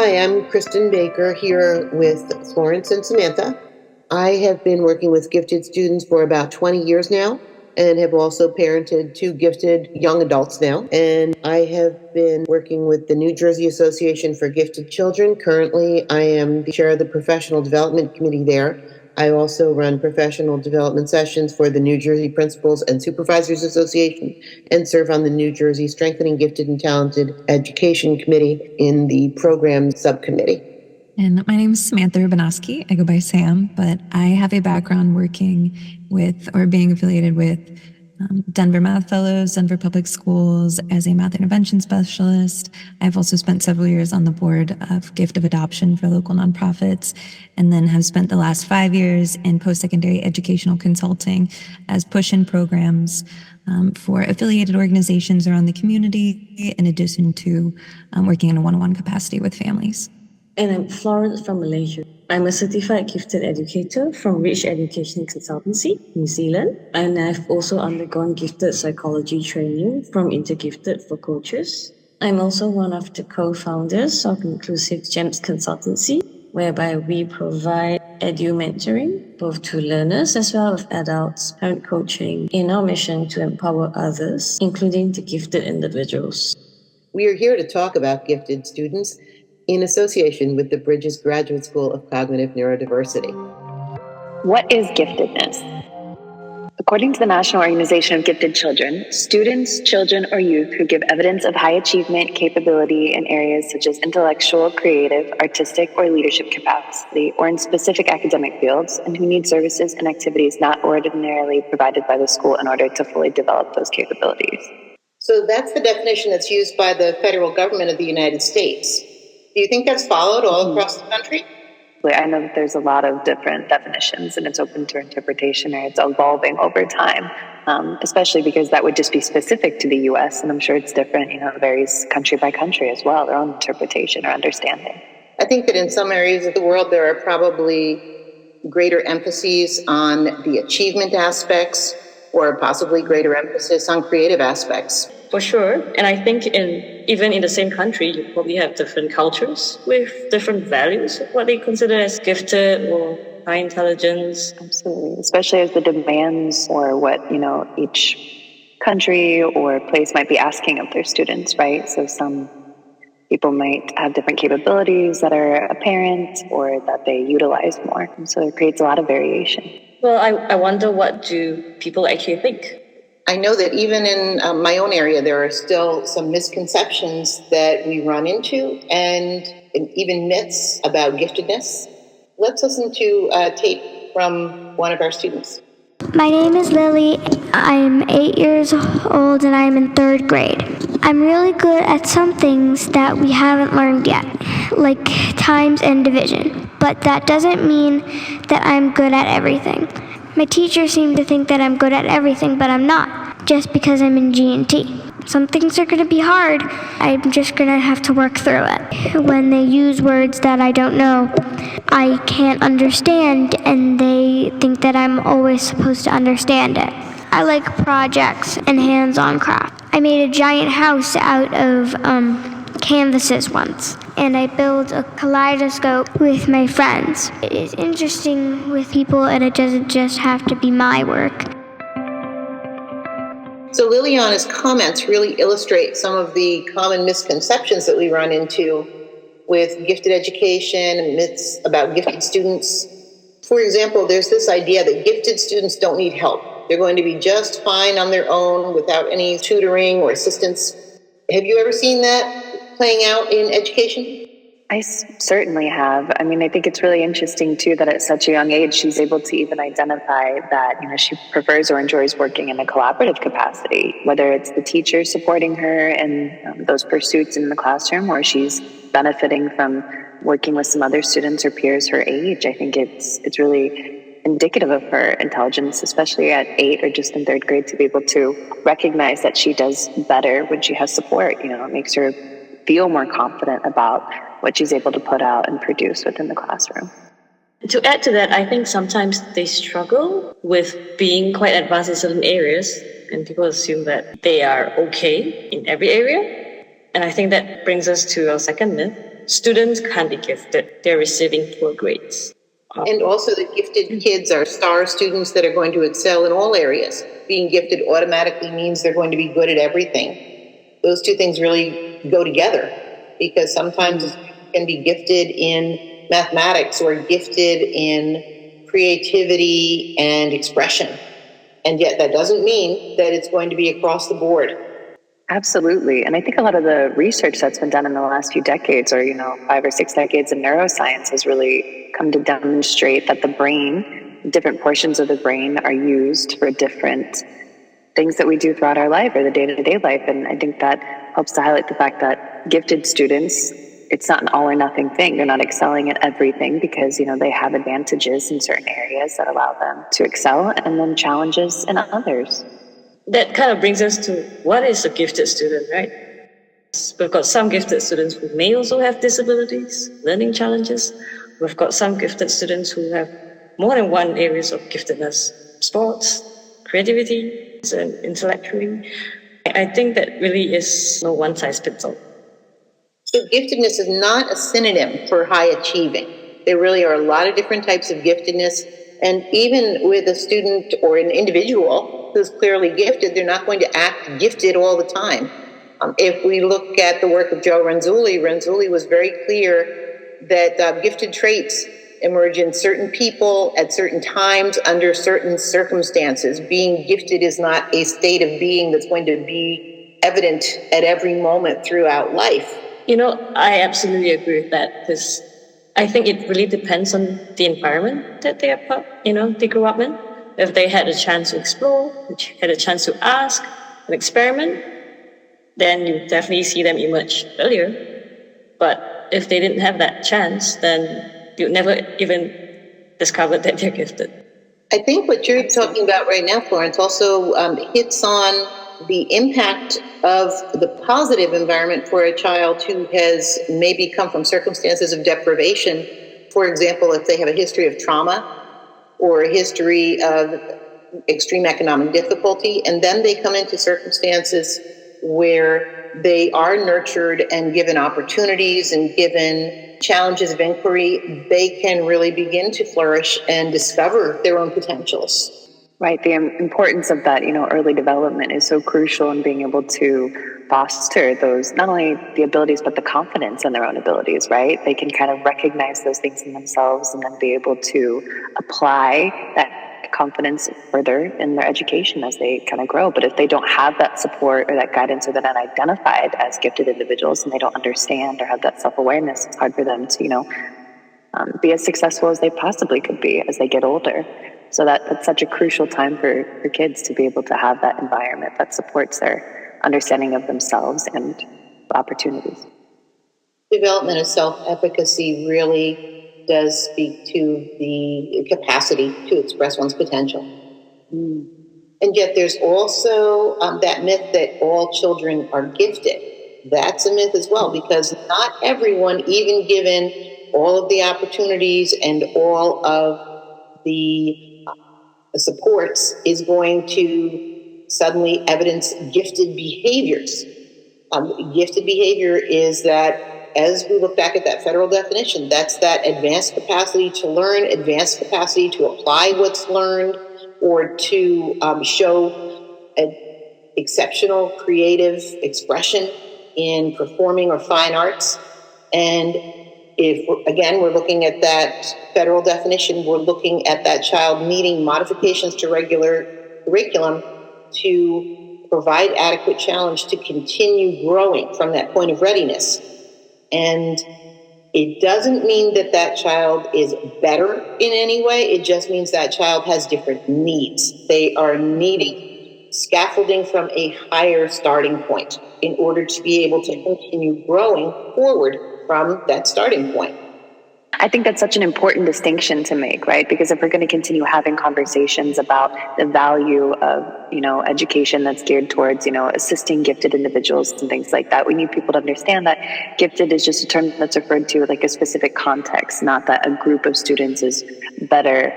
Hi, I'm Kristen Baker here with Florence and Samantha. I have been working with gifted students for about 20 years now and have also parented two gifted young adults now. And I have been working with the New Jersey Association for Gifted Children. Currently, I am the chair of the Professional Development Committee there. I also run professional development sessions for the New Jersey Principals and Supervisors Association and serve on the New Jersey Strengthening Gifted and Talented Education Committee in the program subcommittee. And my name is Samantha Rubinowski. I go by Sam, but I have a background working with or being affiliated with Denver Math Fellows, Denver Public Schools as a math intervention specialist. I've also spent several years on the board of Gift of Adoption for local nonprofits, and then have spent the last 5 years in post-secondary educational consulting as push-in programs for affiliated organizations around the community, in addition to working in a one-on-one capacity with families. And I'm Florence from Malaysia. I'm a certified gifted educator from Rich Education Consultancy, New Zealand. And I've also undergone gifted psychology training from Intergifted for coaches. I'm also one of the co-founders of Inclusive Gems Consultancy, whereby we provide edu mentoring, both to learners as well as adults, parent coaching, in our mission to empower others, including the gifted individuals. We are here to talk about gifted students in association with the Bridges Graduate School of Cognitive Neurodiversity. What is giftedness? According to the National Organization of Gifted Children, students, children, or youth who give evidence of high achievement capability in areas such as intellectual, creative, artistic, or leadership capacity, or in specific academic fields, and who need services and activities not ordinarily provided by the school in order to fully develop those capabilities. So that's the definition that's used by the federal government of the United States. Do you think that's followed all across the country? I know that there's a lot of different definitions and it's open to interpretation, or it's evolving over time, especially because that would just be specific to the U.S. And I'm sure it's different, it varies country by country as well, their own interpretation or understanding. I think that in some areas of the world, there are probably greater emphases on the achievement aspects or possibly greater emphasis on creative aspects. For sure. And I think even in the same country, you probably have different cultures with different values of what they consider as gifted or high intelligence. Absolutely. Especially as the demands or what, each country or place might be asking of their students, right? So some people might have different capabilities that are apparent or that they utilize more. And so it creates a lot of variation. Well, I wonder, what do people actually think? I know that even in my own area, there are still some misconceptions that we run into and even myths about giftedness. Let's listen to a tape from one of our students. My name is Lily. I'm 8 years old and I'm in 3rd grade. I'm really good at some things that we haven't learned yet, like times and division. But that doesn't mean that I'm good at everything. My teachers seem to think that I'm good at everything, but I'm not, just because I'm in G&T. Some things are going to be hard. I'm just going to have to work through it. When they use words that I don't know, I can't understand, and they think that I'm always supposed to understand it. I like projects and hands-on craft. I made a giant house out of canvases once, and I built a kaleidoscope with my friends. It is interesting with people, and it doesn't just have to be my work. So Liliana's comments really illustrate some of the common misconceptions that we run into with gifted education and myths about gifted students. For example, there's this idea that gifted students don't need help. They're going to be just fine on their own without any tutoring or assistance. Have you ever seen that playing out in education? I certainly have. I think it's really interesting, too, that at such a young age, she's able to even identify that, she prefers or enjoys working in a collaborative capacity, whether it's the teacher supporting her in those pursuits in the classroom, or she's benefiting from working with some other students or peers her age. I think it's really indicative of her intelligence, especially at 8 or just in 3rd grade, to be able to recognize that she does better when she has support. It makes her feel more confident about what she's able to put out and produce within the classroom. To add to that, I think sometimes they struggle with being quite advanced in certain areas, and people assume that they are okay in every area. And I think that brings us to our second myth, students can't be gifted. They're receiving poor grades. And also the gifted kids are star students that are going to excel in all areas. Being gifted automatically means they're going to be good at everything. Those two things really go together, because sometimes you can be gifted in mathematics or gifted in creativity and expression. And yet that doesn't mean that it's going to be across the board. Absolutely. And I think a lot of the research that's been done in the last few decades, or 5 or 6 decades in neuroscience, has really come to demonstrate that the brain, different portions of the brain, are used for different things that we do throughout our life or the day-to-day life. And I think that helps to highlight the fact that gifted students, it's not an all or nothing thing. They're not excelling at everything because, they have advantages in certain areas that allow them to excel, and then challenges in others. That kind of brings us to what is a gifted student, right? We've got some gifted students who may also have disabilities, learning challenges. We've got some gifted students who have more than one areas of giftedness: sports, creativity, and intellectually. I think that really is no one size fits all. So giftedness is not a synonym for high achieving. There really are a lot of different types of giftedness. And even with a student or an individual who's clearly gifted, they're not going to act gifted all the time. If we look at the work of Joe Renzulli was very clear that gifted traits emerge in certain people at certain times under certain circumstances. Being gifted is not a state of being that's going to be evident at every moment throughout life. I absolutely agree with that, because I think it really depends on the environment that they they grew up in. If they had a chance to explore, had a chance to ask and experiment, then you definitely see them emerge earlier. But if they didn't have that chance, then you'd never even discover that they're gifted. I think what you're talking about right now, Florence, also hits on the impact of the positive environment for a child who has maybe come from circumstances of deprivation. For example, if they have a history of trauma or a history of extreme economic difficulty, and then they come into circumstances where they are nurtured and given opportunities and given challenges of inquiry, they can really begin to flourish and discover their own potentials. Right. The importance of that, early development is so crucial in being able to foster those, not only the abilities, but the confidence in their own abilities, right? They can kind of recognize those things in themselves and then be able to apply that confidence further in their education as they kind of grow. But if they don't have that support or that guidance, or they're not identified as gifted individuals and they don't understand or have that self-awareness, it's hard for them to, be as successful as they possibly could be as they get older. So that's such a crucial time for kids to be able to have that environment that supports their understanding of themselves and opportunities. Development of self-efficacy really does speak to the capacity to express one's potential. And yet there's also that myth that all children are gifted. That's a myth as well, because not everyone, even given all of the opportunities and all of the supports, is going to suddenly evidence gifted behaviors. Gifted behavior is that, as we look back at that federal definition, that's that advanced capacity to learn, advanced capacity to apply what's learned, or to show an exceptional creative expression in performing or fine arts. And if, again, we're looking at that federal definition, we're looking at that child needing modifications to regular curriculum to provide adequate challenge to continue growing from that point of readiness. And it doesn't mean that that child is better in any way. It just means that child has different needs. They are needing scaffolding from a higher starting point in order to be able to continue growing forward from that starting point. I think that's such an important distinction to make, right? Because if we're going to continue having conversations about the value of, education that's geared towards, assisting gifted individuals and things like that, we need people to understand that gifted is just a term that's referred to like a specific context, not that a group of students is better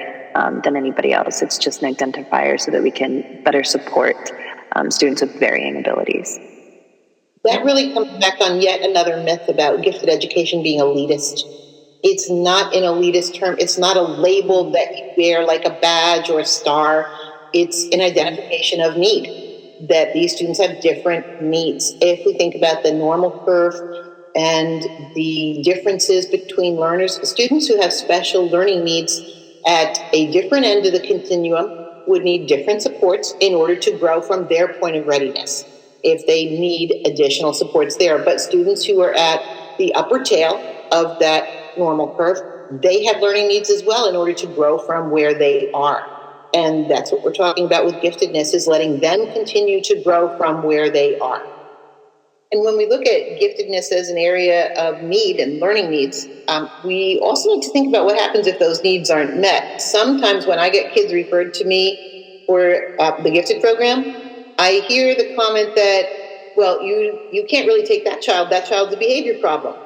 than anybody else. It's just an identifier so that we can better support students with varying abilities. That really comes back on yet another myth about gifted education being elitist. It's not an elitist term. It's not a label that you wear like a badge or a star. It's an identification of need, that these students have different needs. If we think about the normal curve and the differences between learners, students who have special learning needs at a different end of the continuum would need different supports in order to grow from their point of readiness, if they need additional supports there. But students who are at the upper tail of that normal curve, they have learning needs as well in order to grow from where they are. And that's what we're talking about with giftedness, is letting them continue to grow from where they are. And when we look at giftedness as an area of need and learning needs, we also need to think about what happens if those needs aren't met. Sometimes when I get kids referred to me for the gifted program, I hear the comment that, well, you can't really take that child's a behavior problem.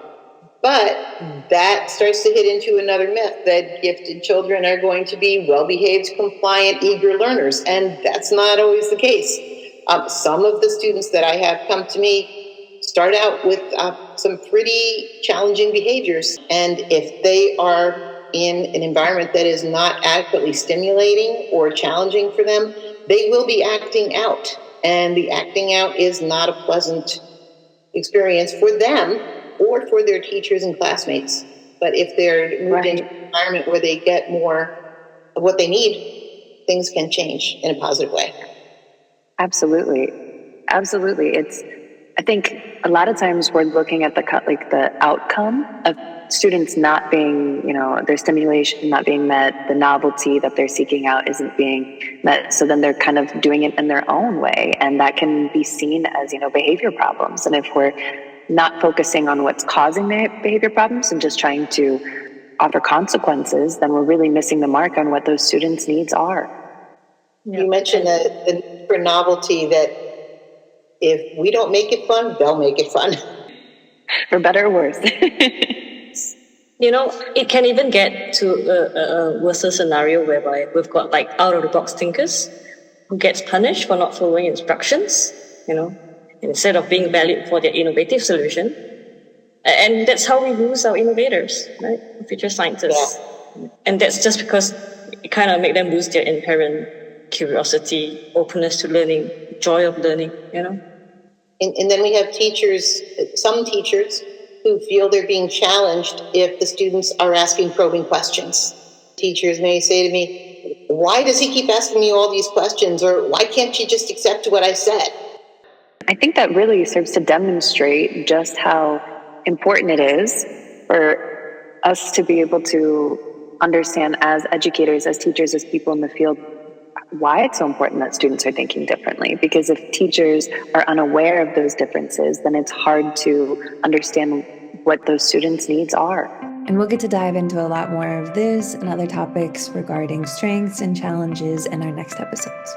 But that starts to hit into another myth, that gifted children are going to be well-behaved, compliant, eager learners, and that's not always the case. Some of the students that I have come to me start out with some pretty challenging behaviors, and if they are in an environment that is not adequately stimulating or challenging for them, they will be acting out, and the acting out is not a pleasant experience for them or for their teachers and classmates. But if they're moved into an environment where they get more of what they need, things can change in a positive way. Absolutely. I think a lot of times we're looking at the outcome of students not being, their stimulation not being met, the novelty that they're seeking out isn't being met. So then they're kind of doing it in their own way. And that can be seen as, behavior problems. And if we're not focusing on what's causing the behavior problems and just trying to offer consequences, then we're really missing the mark on what those students' needs are. You mentioned the need for novelty, that if we don't make it fun, they'll make it fun. For better or worse. It can even get to a worse scenario whereby we've got out-of-the-box thinkers who gets punished for not following instructions, instead of being valued for their innovative solution. And that's how we lose our innovators, right? Future scientists. Yeah. And that's just because it kind of make them lose their inherent curiosity, openness to learning, joy of learning, And then we have some teachers who feel they're being challenged if the students are asking probing questions. Teachers may say to me, why does he keep asking me all these questions? Or why can't you just accept what I said? I think that really serves to demonstrate just how important it is for us to be able to understand as educators, as teachers, as people in the field, why it's so important that students are thinking differently. Because if teachers are unaware of those differences, then it's hard to understand what those students' needs are. And we'll get to dive into a lot more of this and other topics regarding strengths and challenges in our next episodes.